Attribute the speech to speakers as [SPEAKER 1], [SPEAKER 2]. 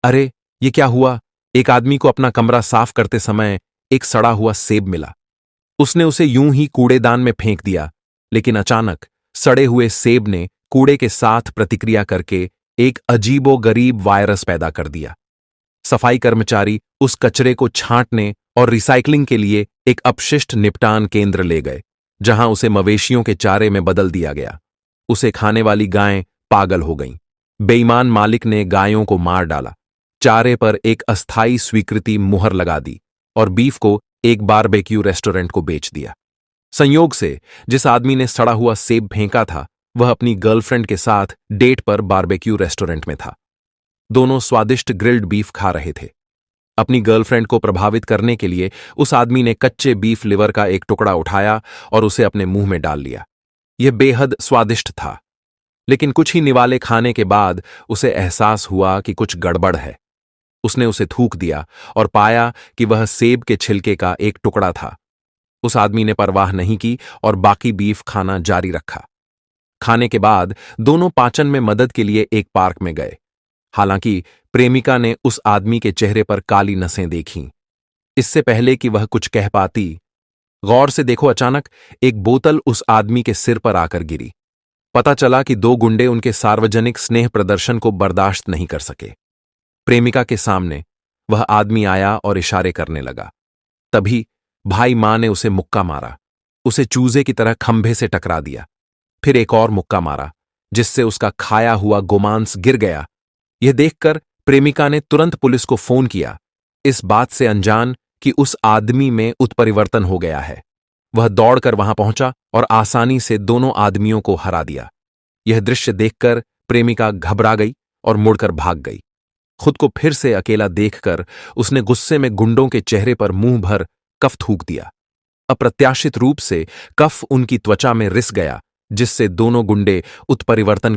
[SPEAKER 1] अरे, ये क्या हुआ? एक आदमी को अपना कमरा साफ करते समय एक सड़ा हुआ सेब मिला। उसने उसे यूं ही कूड़ेदान में फेंक दिया, लेकिन अचानक सड़े हुए सेब ने कूड़े के साथ प्रतिक्रिया करके एक अजीबोगरीब वायरस पैदा कर दिया। सफाई कर्मचारी उस कचरे को छांटने और रिसाइकलिंग के लिए एक अपशिष्ट निपटान केंद्र ले गए, जहां उसे मवेशियों के चारे में बदल दिया गया। उसे खाने वाली गायें पागल हो गईं। बेईमान मालिक ने गायों को मार डाला, चारे पर एक अस्थायी स्वीकृति मुहर लगा दी और बीफ को एक बारबेक्यू रेस्टोरेंट को बेच दिया। संयोग से जिस आदमी ने सड़ा हुआ सेब फेंका था, वह अपनी गर्लफ्रेंड के साथ डेट पर बारबेक्यू रेस्टोरेंट में था। दोनों स्वादिष्ट ग्रिल्ड बीफ खा रहे थे। अपनी गर्लफ्रेंड को प्रभावित करने के लिए उस आदमी ने कच्चे बीफ लिवर का एक टुकड़ा उठाया और उसे अपने मुंह में डाल लिया। यह बेहद स्वादिष्ट था, लेकिन कुछ ही निवाले खाने के बाद उसे एहसास हुआ कि कुछ गड़बड़ है। उसने उसे थूक दिया और पाया कि वह सेब के छिलके का एक टुकड़ा था। उस आदमी ने परवाह नहीं की और बाकी बीफ खाना जारी रखा। खाने के बाद दोनों पाचन में मदद के लिए एक पार्क में गए। हालांकि प्रेमिका ने उस आदमी के चेहरे पर काली नसें देखीं। इससे पहले कि वह कुछ कह पाती, गौर से देखो, अचानक एक बोतल उस आदमी के सिर पर आकर गिरी। पता चला कि दो गुंडे उनके सार्वजनिक स्नेह प्रदर्शन को बर्दाश्त नहीं कर सके। प्रेमिका के सामने वह आदमी आया और इशारे करने लगा। तभी भाई मां ने उसे मुक्का मारा, उसे चूजे की तरह खंभे से टकरा दिया। फिर एक और मुक्का मारा, जिससे उसका खाया हुआ गोमांस गिर गया। यह देखकर प्रेमिका ने तुरंत पुलिस को फोन किया, इस बात से अनजान कि उस आदमी में उत्परिवर्तन हो गया है। वह दौड़कर वहां पहुंचा और आसानी से दोनों आदमियों को हरा दिया। यह दृश्य देखकर प्रेमिका घबरा गई और मुड़कर भाग गई। खुद को फिर से अकेला देखकर उसने गुस्से में गुंडों के चेहरे पर मुंह भर कफ थूक दिया। अप्रत्याशित रूप से कफ उनकी त्वचा में रिस गया, जिससे दोनों गुंडे उत्परिवर्तन